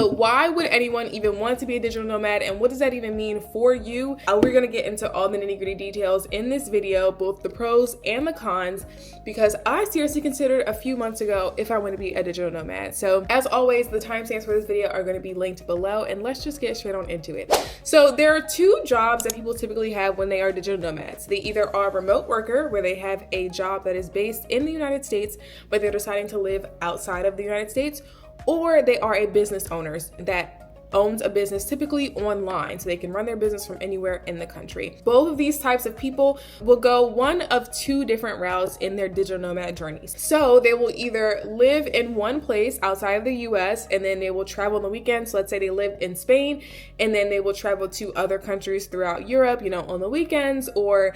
So why would anyone even want to be a digital nomad, and what does that even mean for you? We're gonna get into all the nitty-gritty details in this video, both the pros and the cons, because I seriously considered a few months ago if I want to be a digital nomad. So as always, the timestamps for this video are going to be linked below, and let's just get straight on into it. So there are two jobs that people typically have when they are digital nomads. They either are a remote worker, where they have a job that is based in the United States, but they're deciding to live outside of the United States, or they are a business owners that owns a business typically online, so they can run their business from anywhere in the country. Both of these types of people will go one of two different routes in their digital nomad journeys. So they will either live in one place outside of the US, and then they will travel on the weekends. So let's say they live in Spain, and then they will travel to other countries throughout Europe, on the weekends, or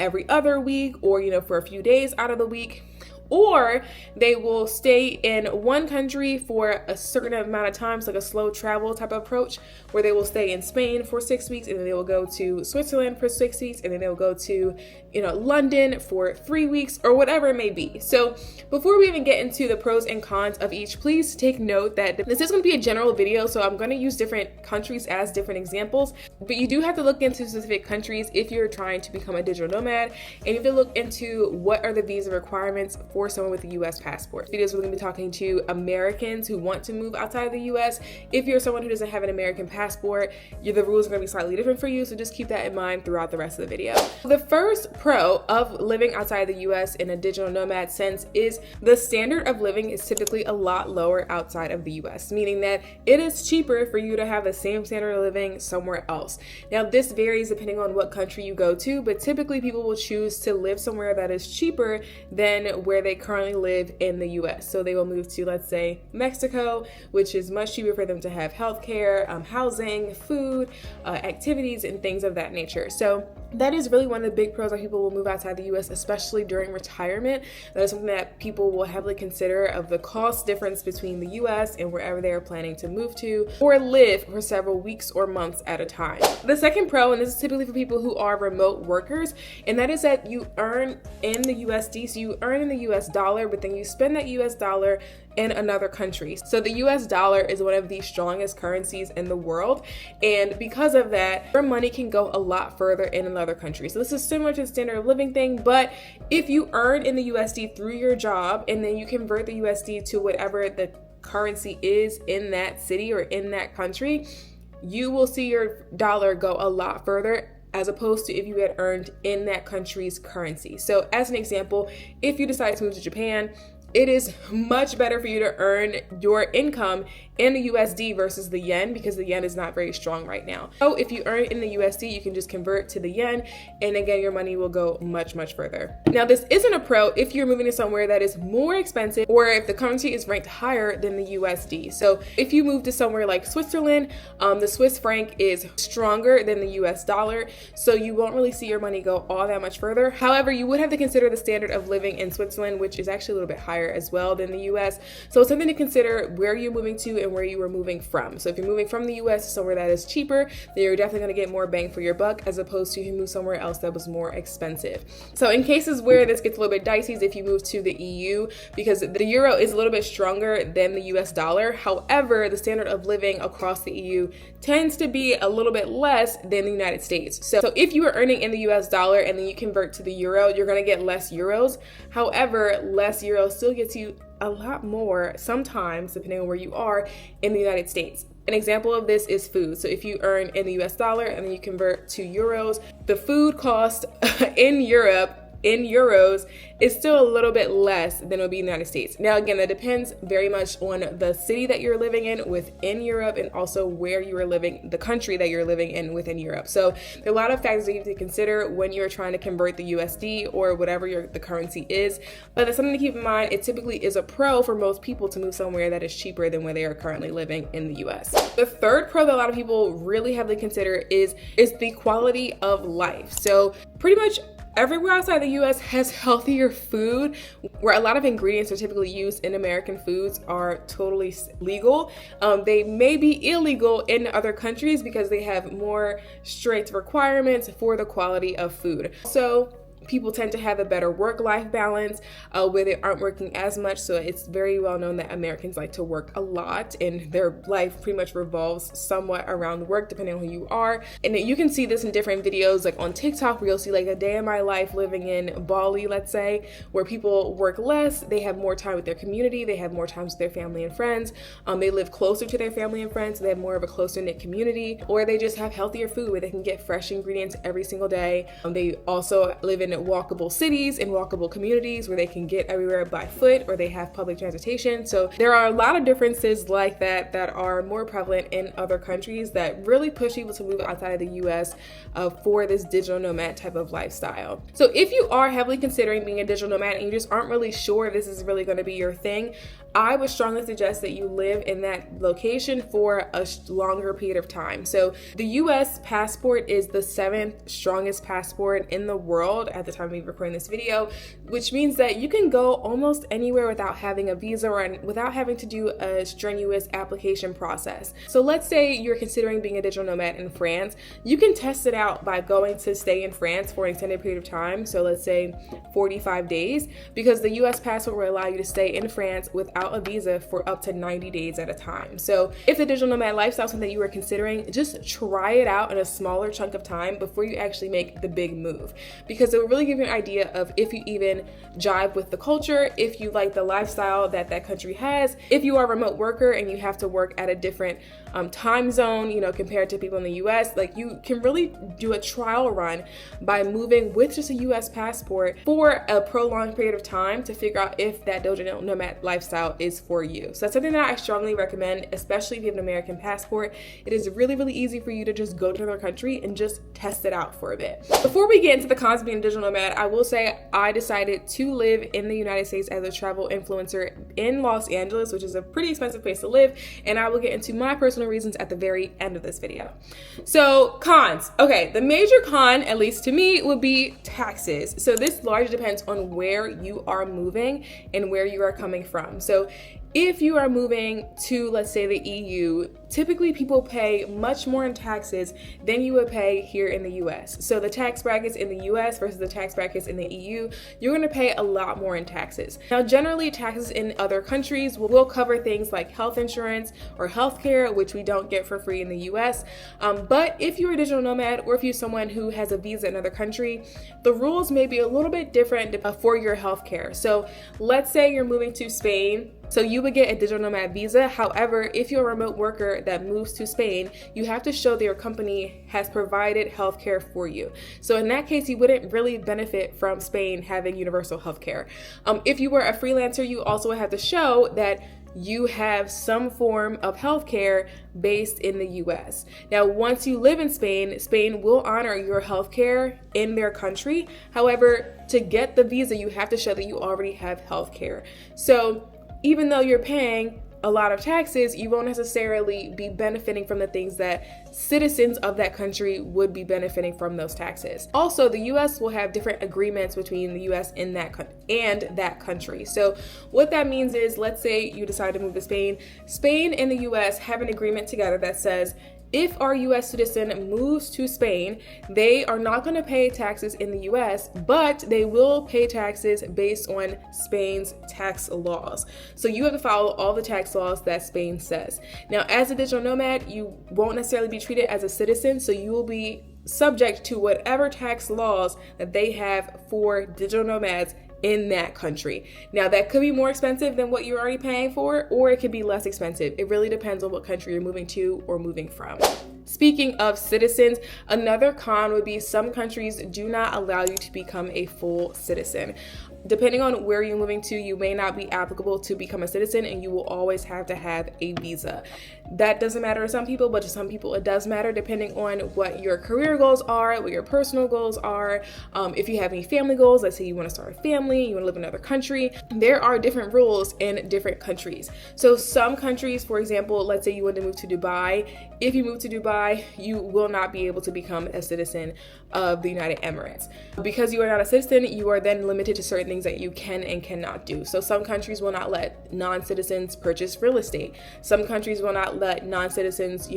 every other week, or for a few days out of the week. Or they will stay in one country for a certain amount of time, so like a slow travel type of approach, where they will stay in Spain for 6 weeks, and then they will go to Switzerland for 6 weeks, and then they'll go to London for 3 weeks, or whatever it may be. So before we even get into the pros and cons of each, please take note that this is going to be a general video, so I'm going to use different countries as different examples, but you do have to look into specific countries if you're trying to become a digital nomad, and you have to look into what are the visa requirements for someone with a US passport. Videos, we're going to be talking to Americans who want to move outside of the US. If you're someone who doesn't have an American passport, the rules are going to be slightly different for you, so just keep that in mind throughout the rest of the video. The first pro of living outside the US in a digital nomad sense is the standard of living is typically a lot lower outside of the US, meaning that it is cheaper for you to have the same standard of living somewhere else. Now, this varies depending on what country you go to, but typically people will choose to live somewhere that is cheaper than where they currently live in the US. So they will move to, let's say, Mexico, which is much cheaper for them to have healthcare, housing, food, activities, and things of that nature. So that is really one of the big pros why people will move outside the US, especially during retirement. That is something that people will heavily consider, of the cost difference between the US and wherever they are planning to move to or live for several weeks or months at a time. The second pro, and this is typically for people who are remote workers, and that is that you earn in the USD, so you earn in the US dollar, but then you spend that US dollar in another country. So the US dollar is one of the strongest currencies in the world, and because of that, your money can go a lot further in another country. So this is similar to the standard of living thing, but if you earn in the USD through your job, and then you convert the USD to whatever the currency is in that city or in that country, you will see your dollar go a lot further, as opposed to if you had earned in that country's currency. So as an example, if you decide to move to Japan, it is much better for you to earn your income in the USD versus the yen, because the yen is not very strong right now. So if you earn in the USD, you can just convert to the yen, and again, your money will go much, much further. Now, this isn't a pro if you're moving to somewhere that is more expensive, or if the currency is ranked higher than the USD. So if you move to somewhere like Switzerland, the Swiss franc is stronger than the US dollar, so you won't really see your money go all that much further. However, you would have to consider the standard of living in Switzerland, which is actually a little bit higher as well than the US. So it's something to consider where you're moving to and where you are moving from. So if you're moving from the US to somewhere that is cheaper, then you're definitely going to get more bang for your buck, as opposed to if you move somewhere else that was more expensive. So in cases where this gets a little bit dicey is if you move to the EU, because the euro is a little bit stronger than the US dollar. However, the standard of living across the EU tends to be a little bit less than the United States. So if you are earning in the US dollar and then you convert to the euro, you're going to get less euros. However, less euros still gets you a lot more sometimes, depending on where you are in the United States. An example of this is food. So if you earn in the US dollar and then you convert to euros, the food cost in Europe in euros is still a little bit less than it would be in the United States. Now, again, that depends very much on the city that you're living in within Europe, and also where you are living, the country that you're living in within Europe. So there are a lot of factors that you have to consider when you're trying to convert the USD or whatever the currency is. But that's something to keep in mind. It typically is a pro for most people to move somewhere that is cheaper than where they are currently living in the US. The third pro that a lot of people really heavily consider is the quality of life. So pretty much everywhere outside the US has healthier food, where a lot of ingredients are typically used in American foods are totally legal. They may be illegal in other countries because they have more strict requirements for the quality of food. So People tend to have a better work-life balance where they aren't working as much. So it's very well known that Americans like to work a lot, and their life pretty much revolves somewhat around work, depending on who you are. And you can see this in different videos, like on TikTok, where you'll see like a day in my life living in Bali, let's say, where people work less, they have more time with their community, they have more time with their family and friends, they live closer to their family and friends, so they have more of a closer-knit community, or they just have healthier food where they can get fresh ingredients every single day. They also live in walkable cities and walkable communities where they can get everywhere by foot, or they have public transportation. So there are a lot of differences like that that are more prevalent in other countries that really push people to move outside of the US for this digital nomad type of lifestyle. So if you are heavily considering being a digital nomad and you just aren't really sure if this is really going to be your thing, I would strongly suggest that you live in that location for a longer period of time. So the US passport is the 7th strongest passport in the world at the time of me recording this video, which means that you can go almost anywhere without having a visa or without having to do a strenuous application process. So let's say you're considering being a digital nomad in France. You can test it out by going to stay in France for an extended period of time. So let's say 45 days, because the US passport will allow you to stay in France without a visa for up to 90 days at a time. So if the digital nomad lifestyle is something that you are considering, just try it out in a smaller chunk of time before you actually make the big move, because it will really give you an idea of if you even jive with the culture, if you like the lifestyle that that country has. If you are a remote worker and you have to work at a different time zone, you know, compared to people in the US, like you can really do a trial run by moving with just a US passport for a prolonged period of time to figure out if that digital nomad lifestyle is for you. So that's something that I strongly recommend, especially if you have an American passport. It is really, really easy for you to just go to another country and just test it out for a bit. Before we get into the cons of being a digital nomad, I will say I decided to live in the United States as a travel influencer in Los Angeles, which is a pretty expensive place to live, and I will get into my personal reasons at the very end of this video. So cons. Okay, the major con, at least to me, would be taxes. So this largely depends on where you are moving and where you are coming from. So if you are moving to, let's say, the EU, typically people pay much more in taxes than you would pay here in the US. So the tax brackets in the US versus the tax brackets in the EU, you're gonna pay a lot more in taxes. Now, generally taxes in other countries will cover things like health insurance or healthcare, which we don't get for free in the US. But if you're a digital nomad, or if you're someone who has a visa in another country, the rules may be a little bit different for your healthcare. So let's say you're moving to Spain, so you would get a digital nomad visa. However, if you're a remote worker that moves to Spain, you have to show that your company has provided healthcare for you. So in that case, you wouldn't really benefit from Spain having universal healthcare. If you were a freelancer, you also would have to show that you have some form of healthcare based in the US. Now, once you live in Spain, Spain will honor your healthcare in their country. However, to get the visa, you have to show that you already have healthcare. So even though you're paying a lot of taxes, you won't necessarily be benefiting from the things that citizens of that country would be benefiting from those taxes. Also, the US will have different agreements between the US and that country. So what that means is, let's say you decide to move to Spain. Spain and the US have an agreement together that says, if our US citizen moves to Spain, they are not going to pay taxes in the US, but they will pay taxes based on Spain's tax laws. So you have to follow all the tax laws that Spain says. Now, as a digital nomad, you won't necessarily be treated as a citizen, so you will be subject to whatever tax laws that they have for digital nomads in that country. Now, that could be more expensive than what you're already paying for, or it could be less expensive. It really depends on what country you're moving to or moving from. Speaking of citizens, another con would be some countries do not allow you to become a full citizen. Depending on where you're moving to, you may not be applicable to become a citizen, and you will always have to have a visa. That doesn't matter to some people, but to some people it does matter, depending on what your career goals are, what your personal goals are. If you have any family goals, let's say you want to start a family, you want to live in another country, there are different rules in different countries. So some countries, for example, let's say you want to move to Dubai. If you move to Dubai, you will not be able to become a citizen of the United Emirates. Because you are not a citizen, you are then limited to certain things that you can and cannot do. So some countries will not let non-citizens purchase real estate. Some countries will not let non-citizens,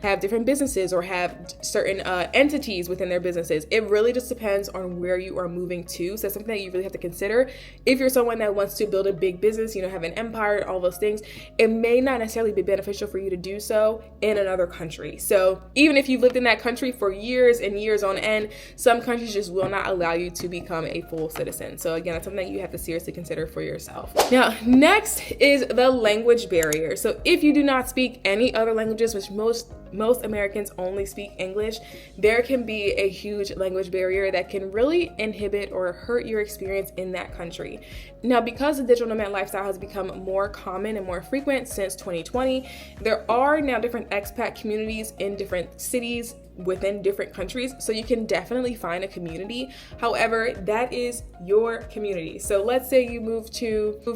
have different businesses or have certain entities within their businesses. It really just depends on where you are moving to. So that's something that you really have to consider. If you're someone that wants to build a big business, have an empire, all those things, it may not necessarily be beneficial for you to do so in another country. So even if you've lived in that country for years and years on end, some countries just will not allow you to become a full citizen. So again, that's something that you have to seriously consider for yourself. Now, next is the language barrier. So if you do not speak any other languages, which most Americans only speak English, there can be a huge language barrier that can really inhibit or hurt your experience in that country. Now, because the digital nomad lifestyle has become more common and more frequent since 2020, there are now different expat communities in different cities within different countries, so you can definitely find a community. However, that is your community. So let's say you move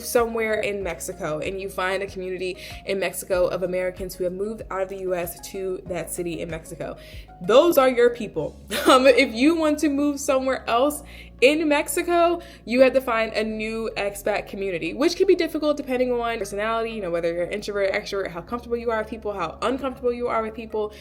somewhere in Mexico and you find a community in Mexico of Americans who have moved out of the US to that city in Mexico. Those are your people. If you want to move somewhere else in Mexico, you have to find a new expat community, which can be difficult depending on personality, whether you're introvert, extrovert, how comfortable you are with people, how uncomfortable you are with people.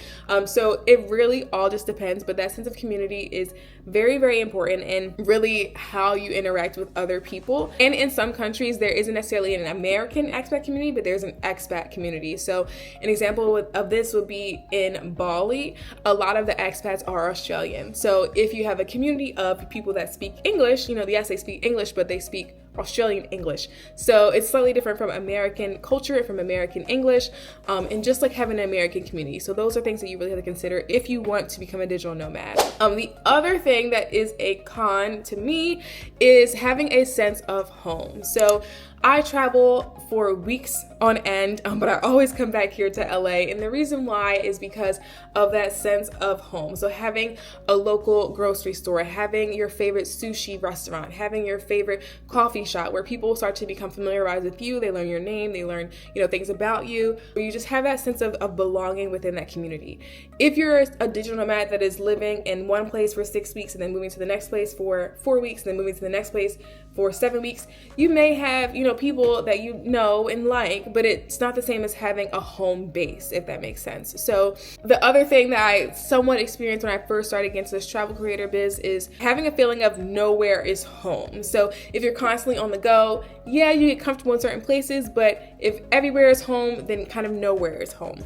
So it really all just depends, but that sense of community is very, very important and really how you interact with other people. And in some countries, there isn't necessarily an American expat community, but there's an expat community. So an example of this would be in Bali. A lot of the expats are Australian. So if you have a community of people that speak English, yes, they speak English, but they speak Australian English. So it's slightly different from American culture, from American English, and just like having an American community. So those are things that you really have to consider if you want to become a digital nomad. The other thing that is a con to me is having a sense of home. So I travel for weeks on end, but I always come back here to LA. And the reason why is because of that sense of home. So having a local grocery store, having your favorite sushi restaurant, having your favorite coffee shop where people start to become familiarized with you. They learn your name, they learn, things about you, where you just have that sense of belonging within that community. If you're a digital nomad that is living in one place for 6 weeks and then moving to the next place for 4 weeks and then moving to the next place for 7 weeks, you may have, people that you know and like, but it's not the same as having a home base, if that makes sense. So the other thing that I somewhat experienced when I first started getting into this travel creator biz is having a feeling of nowhere is home. So if you're constantly on the go, yeah, you get comfortable in certain places, but if everywhere is home, then kind of nowhere is home.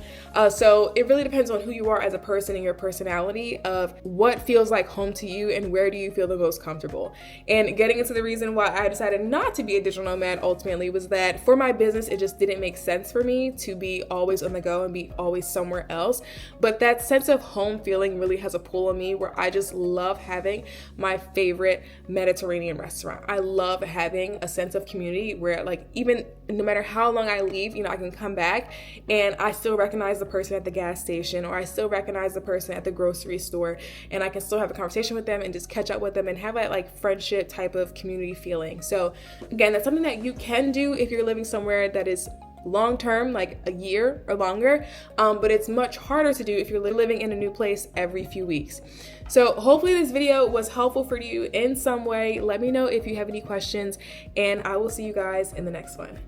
So it really depends on who you are as a person and your personality of what feels like home to you and where do you feel the most comfortable. And getting into the reason why I decided not to be a digital nomad ultimately was that for my business, it just didn't make sense for me to be always on the go and be always somewhere else. But that sense of home feeling really has a pull on me where I just love having my favorite Mediterranean restaurant. I love having a sense of community where even no matter how long I leave, I can come back and I still recognize the person at the gas station, or I still recognize the person at the grocery store, and I can still have a conversation with them and just catch up with them and have that friendship type of community feeling. So again, that's something that you can do if you're living somewhere that is long-term, like a year or longer, but it's much harder to do if you're living in a new place every few weeks. So hopefully this video was helpful for you in some way. Let me know if you have any questions, and I will see you guys in the next one.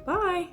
Bye.